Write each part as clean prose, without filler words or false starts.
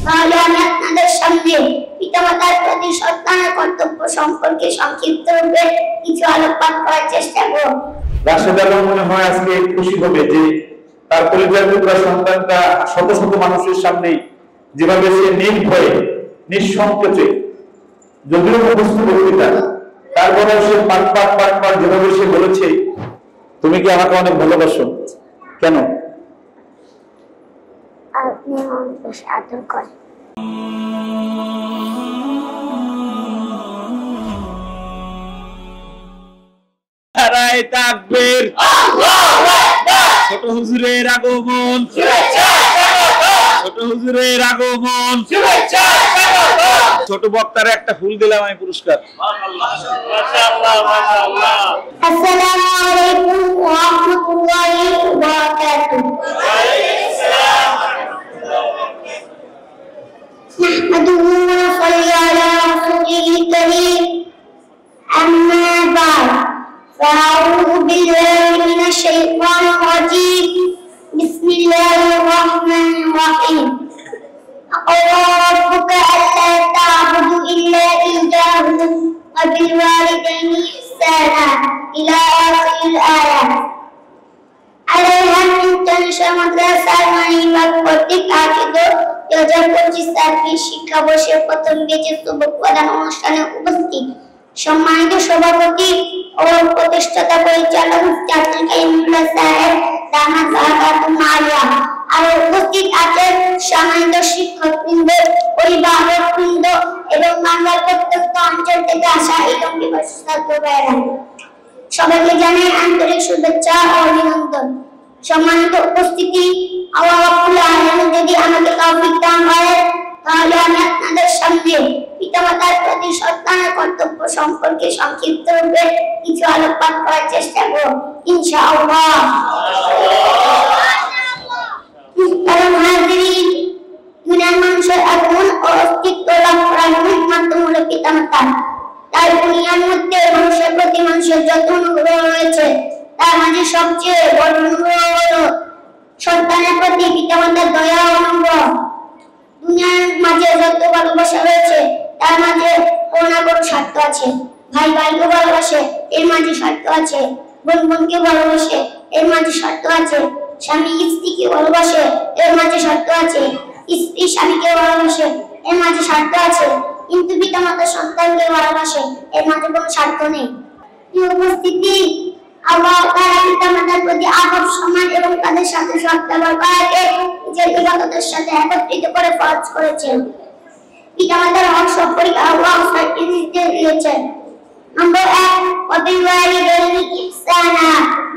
তাহলে আমি আপনাদের সামনে পিতামাতার প্রতি সন্তানের কর্তব্য সম্পর্কে সংক্ষিপ্তরূপে কিছু আলোকপাত করার চেষ্টা করব। রাশেদ আলম মনে হয় আজকে খুশি হবে যে তার পরিবার সন্তানটা শত শত মানুষের সামনে যেভাবে সে নির্ভয়ে নিঃসংকোচে, যদিও মুখস্থ বক্তৃতা, তারপরে সে পাট যেভাবে সে বলেছে, তুমি কি আমাকে অনেক ভালোবাসো? কেন? আপনি আমাকে বেশ আদর করেন। নারায়ে তাকবীর, ছোট হুজুরের আগমন, ছোট হুজুরের আগমন, ছোট বক্তারে একটা ফুল দিলাম আমি পুরস্কার। আসসালামু আলাইকুম ওয়া রাহমাতুল্লাহি ওয়া বারাকাতুহু। নাহমাদুহু ওয়া নুসাল্লি আলা রাসূলিল কারীম, আম্মা বা'দ। فأعوذ بالله من الشيطان الرجيم. بسم الله الرحمن الرحيم. وقضى ربك ألا تعبدوا إلا إياه وبالوالدين إحسانا إلى آخر الآية. عليها من تنشأ مدرسة মানিবাগ কর্তৃক আয়োজিত 2025 শিক্ষা বর্ষের প্রথম ব্যাচের সবক প্রদান অনুষ্ঠানে উপস্থিত সম্মানিত সভাপতি ও প্রতিষ্ঠাতা পরিচালক মুফতি কাইমুল্লাহ সাহেব দামাত বারাকাতুহু আলিয়া, আর উপস্থিত আছেন সম্মানিত শিক্ষকবৃন্দ, অভিভাবকবৃন্দ এবং বাংলার প্রত্যন্ত অঞ্চল থেকে আসা ইলম পিপাসু ছাত্র ভাইয়েরা, সবাইকে জানাই আন্তরিক শুভেচ্ছা ও অভিনন্দন। সম্মানিত উপস্থিতি, আল্লাহ রাব্বুল আলামিন যদি আমাকে তৌফিক দান করেন, তাহলে আমি আপনাদের সামনে পিতামাতার প্রতি সন্তানের কর্তব্য সম্পর্কে সংক্ষিপ্তরূপে কিছু আলোকপাত করার চেষ্টা করব ইনশাআল্লাহ। কারণ হাজিরিন, দুনিয়ার মানুষের আগমন ও অস্তিত্ব লাভ করার মূল মাধ্যম হলো পিতামাতা। তাই দুনিয়ার মধ্যে মানুষের প্রতি মানুষের যত অনুগ্রহ রয়েছে, তার মাঝে সবচেয়ে বড় অনুগ্রহ হলো সন্তানের প্রতি পিতামাতার দয়া ও অনুগ্রহ। দুনিয়ার মাঝে যত ভালোবাসা রয়েছে, তার মাঝে কোনো না কোনো স্বার্থ আছে। ভাই ভাইকে ভালোবাসে, এর মাঝে স্বার্থ আছে। বোন বোনকে ভালোবাসে, এর মাঝে স্বার্থ আছে। স্বামী স্ত্রীকে ভালোবাসে, এর মাঝে স্বার্থ আছে। স্ত্রী স্বামীকে ভালোবাসে, এর মাঝে স্বার্থ আছে। কিন্তু পিতামাতা সন্তানকে ভালোবাসে, এর মাঝে কোনো স্বার্থ নেই। এই উপস্থিতি, আল্লাহ তাআলা পিতামাতার প্রতি আদব, সম্মান এবং তাদের সাথে সৎ ব্যবহার করাকে নিজের ইবাদতের সাথে একত্রিত করে ফরজ করেছেন। পিতামাতার হক সম্পর্কে আল্লাহ ছয়টি নির্দেশ দিয়েছেন। নম্বর 1, ওয়াবিল ওয়ালিদাইনি ইহসানা,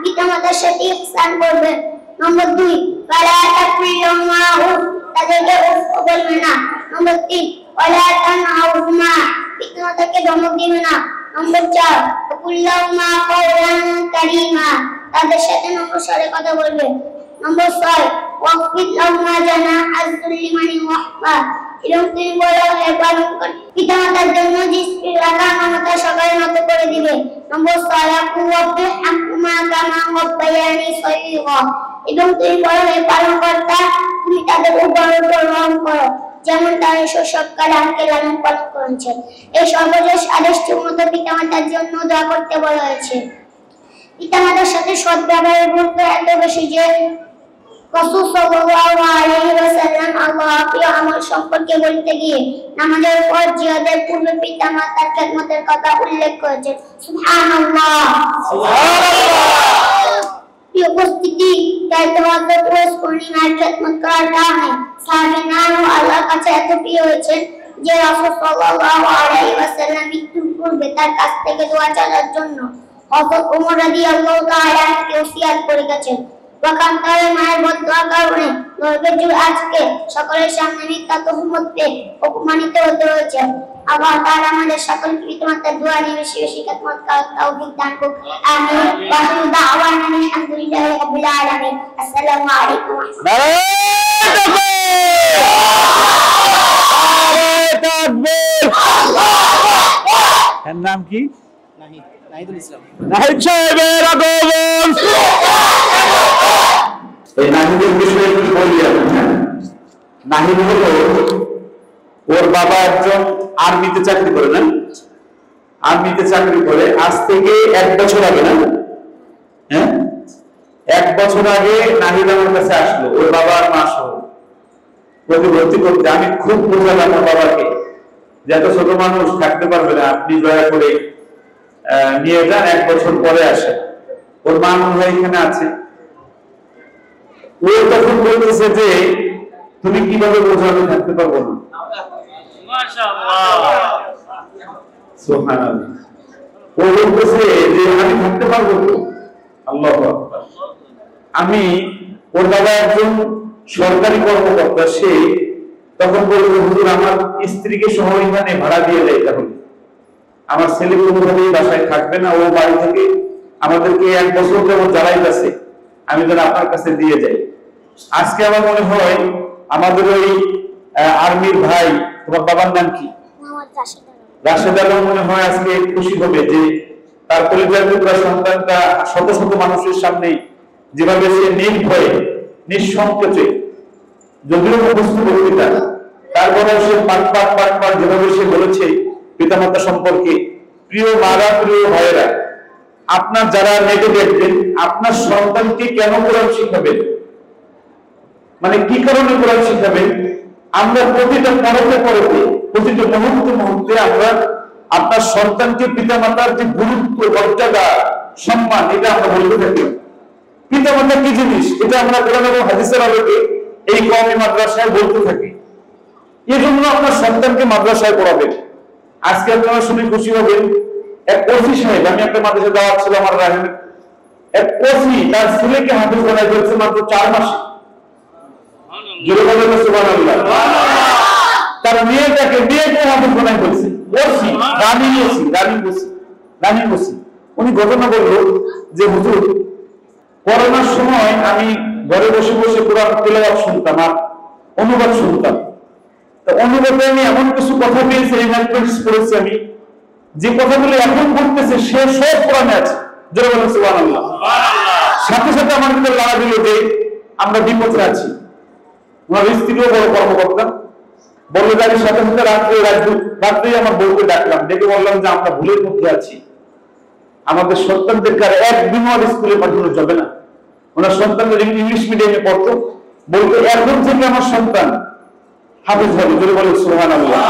পিতামাতার সাথে ইহসান করবেন। নম্বর 2, ওয়ালা তাকুল্লাহুমা উফ, তাদেরকে উফ বলবে না। নম্বর 3, ওয়ালা তানহারহুমা, পিতামাতাকে ধমক দিবে না। নম্বর 4, কুল্লাহুমা কাওলান কারীমা, তাদের সাথে নম্র স্বরে কথা বলবে। নম্বর 6, ওয়াকফিদ লাহুমা জানাহাজ যুল্লি মিনার রাহমা, এবং তুমি বলো হে পালনকর, পিতামাতার জন্য জিসপির রাখা মমতা সবার মতো করে দিবে। নম্বর 6, ওয়াকুওয়াবি হাকুমা কামা ওয়াবায়ানি সয়ীগা, এবং তুমি বলো হে পালনকর্তা, তুমি তাদের উপর রহম করো যেমন তারা শৈশবকালে আমাকে লালন পালন করেছে। এই সর্বশেষ আদেশটির মতো পিতামাতার জন্য দোয়া করতে বলা হয়েছে। পিতামাতার সাথে সৎ ব্যবহারের গুরুত্ব এত বেশি যে রাসূল সাল্লাল্লাহু আলাইহি ওয়াসাল্লাম আল্লাহর প্রিয় আমল সম্পর্কে বলতে গিয়ে নামাজের পর জিহাদের পূর্বে পিতামাতার খেদমতের কথা উল্লেখ করেছেন। সুবহানাল্লাহ, সুবহানাল্লাহ। এই উপস্থিতি, তাই তোমাদের রোজ পূর্ণিমার খেদমত করার কারণে সাহাবীগণ আল্লাহর কাছে এত প্রিয় হয়েছেন যে রাসূল সাল্লাল্লাহু আলাইহি ওয়াসাল্লাম মৃত্যুর পূর্বে তার কাছ থেকে দোয়া চাওয়ার জন্য হযরত ওমর রাদিয়াল্লাহু তাআলা কে ওসিয়াত করে গেছেন। ওয়াকান্তারে মায়ের বদদোয়ার কারণে নরকের আজকে সকলের সামনে মিথ্যা তুহমত পেয়ে অপমানিত হতে হয়েছে। আল্লাহ তাআলা আমাদের সকল পিতামাতার দোয়া নিয়ে বেশি বেশি খেদমত করার তৌফিক দান করুন। আমিন। ওয়া আখিরু দাওয়ানা আলহামদুলিল্লাহি রাব্বিল আলামিন। আসসালামু আলাইকুম। এর নাম কি? নাহিদুল ইসলাম। নাহিদ সাহেবের আগমন। এই নাহিদের বিষয়ে একটু বলি। নাহিদ হলো ওর বাবা একজন আর্মিতে চাকরি করে, না আর্মিতে চাকরি করে, আজ থেকে 1 বছর আগে, না হ্যাঁ 1 বছর আগে নাহিদ আমার কাছে আসলো ওর বাবা আর মা সহ। ওকে ভর্তি করতে আমি খুব বোঝালাম আমার বাবাকে যে এত ছোট মানুষ থাকতে পারবে না, আপনি দয়া করে নিয়ে যান, 1 বছর পরে আসে। ওর মা মনে হয় এখানে আছে। ও তখন বলতেছে যে তুমি কিভাবে বোঝো আমি থাকতে পারবো না। সুবহানাল্লাহ। ও বলতেছে যে আমি থাকতে পারবো তো। আল্লাহু আকবার। আমি ওর বাবা একজন সরকারি কর্মকর্তা, সে তখন বলল হুজুর আমার স্ত্রীকে সহ এখানে ভাড়া দিয়ে দেয়, তাহলে আমার ছেলে কোনোভাবেই বাসায় থাকবে না, ও বাড়ি থেকে আমাদেরকে 1 বছর যেমন জ্বালাইতেছে, আমি যেন আপনার কাছে দিয়ে যাই। আজকে আমার মনে হয় আমাদের ওই আর্মির ভাই, তোমার বাবার নাম কি? রাশেদ আলম, মনে হয় আজকে খুশি হবে যে তার পরিবার টুকরা সন্তানটা শত শত মানুষের সামনে যেভাবে সে নির্ভয়ে নিঃসংকোচে, যদিও মুখস্থ বক্তৃতা, তারপরে সে পাট যেভাবে সে বলেছে পিতামাতা সম্পর্কে। প্রিয় মারা, প্রিয় ভাইয়েরা, আপনার যারা নেটে দেখবেন, আপনার সন্তানকে কেন কোরআন শিখাবেন, মানে কি কারণে কোরআন শিখাবেন? আমরা প্রতিটা পরতে প্রতিটা মুহূর্তে আমরা আপনার সন্তানকে পিতামাতার যে গুরুত্ব, মর্যাদা, সম্মান, এটা আমরা বলতে থাকি। পিতামাতা কি জিনিস এটা আমরা কোরআন এবং হাদিসের আলোকে এই কওমি মাদ্রাসায় বলতে থাকি। এই জন্য আপনার সন্তানকে মাদ্রাসায় পড়াবেন। আজকে আপনারা শুনে খুশি হবেন, এক ওসি সাহেব, আমি একটা মাদ্রাসায় দাওয়াত ছিল আমার রাহেন, এক ওসি তার ছেলেকে হাফেজ বানাই ফেলছে মাত্র 4 মাসে। সুবহানাল্লাহ। তার মেয়েকে হাফেজ বানাই ফেলছে। ওসি, রানী ওসি। উনি ঘটনা বলল যে হুজুর, করোনার সময় আমি ঘরে বসে বসে কোরআন তেলাওয়াত শুনতাম আর অনুবাদ শুনতাম। তো অনুবাদে আমি এমন কিছু কথা পেয়েছি, রিমাইন্ডার্স করেছি আমি, যে কথাগুলো এখন বলতেছে সে সব কোরআনে আছে। যারা বলেন সুবহানাল্লাহ। সাথে সাথে আমার ভিতরে লাগা দিল যে আমরা বিপদে আছি। ওনার স্ত্রীও বড় কর্মকর্তা, বললো যে আমি সাথে সাথে রাত্রে আমার বউকে ডাকলাম, ডেকে বললাম যে আমরা ভুলের মধ্যে আছি, আমাদের সন্তানদেরকে আর একদিনও আর স্কুলে পাঠানো যাবে না। ওনার সন্তানদের ইংলিশ মিডিয়ামে পড়তো, বলতো এখন থেকে আমার সন্তান হাফেজ হবে। যদি বলে সুবহানাল্লাহ।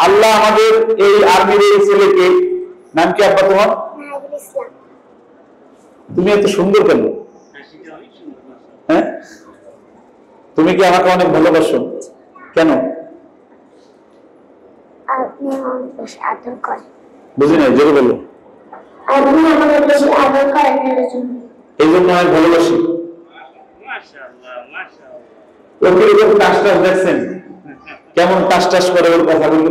আল্লাহ আমাদের এই আর্মির এই ছেলেকে, নাম কি আব্বা তোমার? তুমি এত সুন্দর কেন? হ্যাঁ, তুমি কি আমাকে অনেক ভালোবাসো? কেন? আপনি আমাকে বেশি আদর করেন। বুঝি নাই, জোরে বলো। আপনি আমাকে বেশি আদর করেন এই জন্য আমি ভালোবাসি। ওকে এরকম টাস দেখছেন কেমন টাস করে ওর কথাগুলো?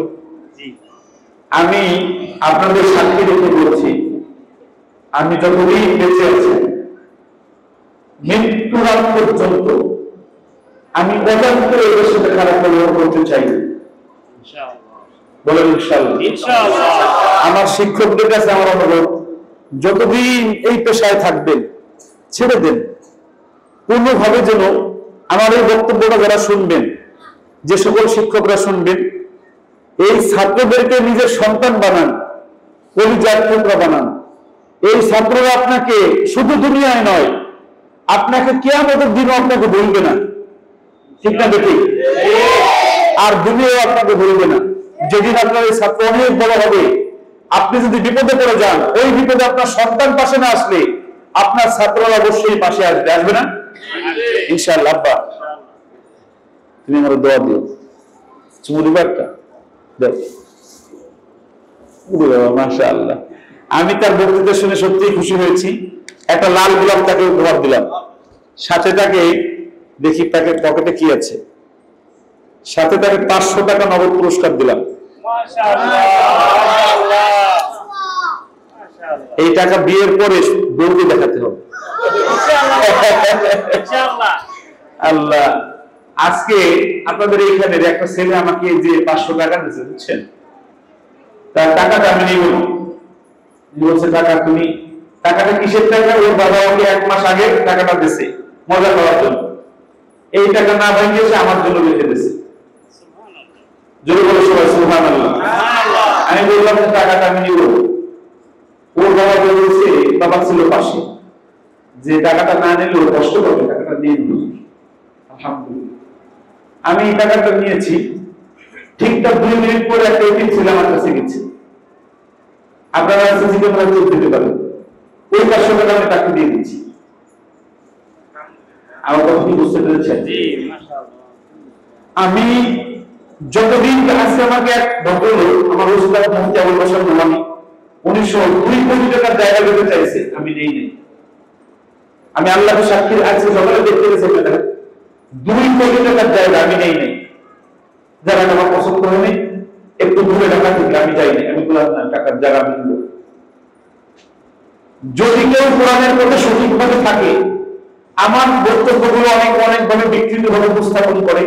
আমি আপনাদের সাক্ষী রেখে বলছি, আমি যতদিন বেঁচে আছি মৃত্যুর আগ পর্যন্ত আমি অজান্তে এদের সাথে খারাপ ব্যবহার করতে চাই। বলেন ইনশাআল্লাহ। আমার শিক্ষকদের কাছে আমার অনুরোধ, যতদিন এই পেশায় থাকবেন ছেড়ে দেন। কোনোভাবে যেন আমার এই বক্তব্যটা যারা শুনবেন, যে সকল শিক্ষকরা শুনবেন, এই ছাত্রদেরকে নিজের সন্তান বানান, কলিজার টুকরা বানান। এই ছাত্ররা আপনাকে শুধু দুনিয়ায় নয়, আপনাকে কিয়ামতের দিনও আপনাকে ভুলবে না। ঠিক না বেটি? আর দুনিয়াও আপনাকে ভুলবে না। যেদিন আপনার এই ছাত্র অনেক বড় হবে, আপনি যদি বিপদে পড়ে যান, ওই বিপদে আপনার সন্তান পাশে না আসলে আপনার ছাত্ররা অবশ্যই পাশে আসবে। আসবে না? ইনশাআল্লাহ। আব্বা তুমি আমার দোয়া দিও। চুমুরিবারটা মাশাআল্লাহ। আমি তার বক্তৃতা শুনে সত্যিই খুশি হয়েছি। একটা লাল গোলাপ তাকে উপহার দিলাম, সাথে তাকে দেখি তাকে পকেটে কি আছে, সাথে তাকে 500 টাকা নগদ পুরস্কার দিলাম। এই টাকা বিয়ের পরে বউকে দেখাতে হবে। আল্লাহ। আজকে আপনাদের এইখানে একটা ছেলে আমাকে যে 500 টাকা দিয়েছে, বুঝছেন, তার টাকাটা আমি নিব। বলছে টাকা তুমি, টাকাটা কিসের টাকা? ওর বাবা ওকে 1 মাস আগে টাকাটা দিয়েছে মজা করার জন্য। এই টাকা না ভাঙিয়ে আমার জন্য রেখে দিয়েছে। বললাম যে টাকাটা আমি নিব, ওর বাবা বলছে, বাবা ছিল পাশে, যে টাকাটা না নিলেও কষ্ট পাবে, টাকাটা নিয়ে নিল। আলহামদুলিল্লাহ আমি এই টাকাটা নিয়েছি। ঠিকঠাক 2 মিনিট পরে একটা এটিএম ছিল আমার কাছে গেছে। আপনারা সিসি ক্যামেরা চেক দিতে পারেন, ওই 500 টাকা আমি তাকে দিয়ে দিচ্ছি। আমার কথা কি বুঝতে পেরেছেন? আমি যতদিন আজকে আমাকে এক ভদ্রলোক, আমার উস্তাদ মুফতি আবুল বাশার নোমানী, 2 কোটি টাকার জায়গা দিতে চাইছে, আমি নেই নাই। আমি আল্লাহকে সাক্ষী আজকে সকালে দেখতে গেছি, 2 কোটি টাকার জায়গা আমি নেই নাই। যারা আমার পছন্দ হয়নি, একটু দূরে টাকা থেকে আমি যাই নাই। আমি বললাম না, টাকার জায়গা আমি নিব। যদি কেউ কোরআনের কথা সঠিকভাবে থাকে, আমার বক্তব্যগুলো অনেকভাবে বিকৃতভাবে উপস্থাপন করে,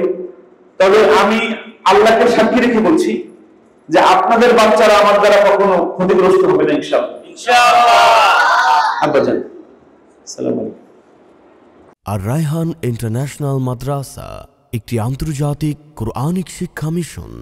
তবে আমি আল্লাহকে সাক্ষী রেখে বলছি যে আপনাদের বাচ্চারা আমার দ্বারা কখনো ক্ষতিগ্রস্ত হবে না, ইনশাআল্লাহ। আব্বাজান, আসসালামু আলাইকুম। আর রায়হান ইন্টারন্যাশনাল মাদ্রাসা একটি আন্তর্জাতিক কোরআনিক শিক্ষা মিশন।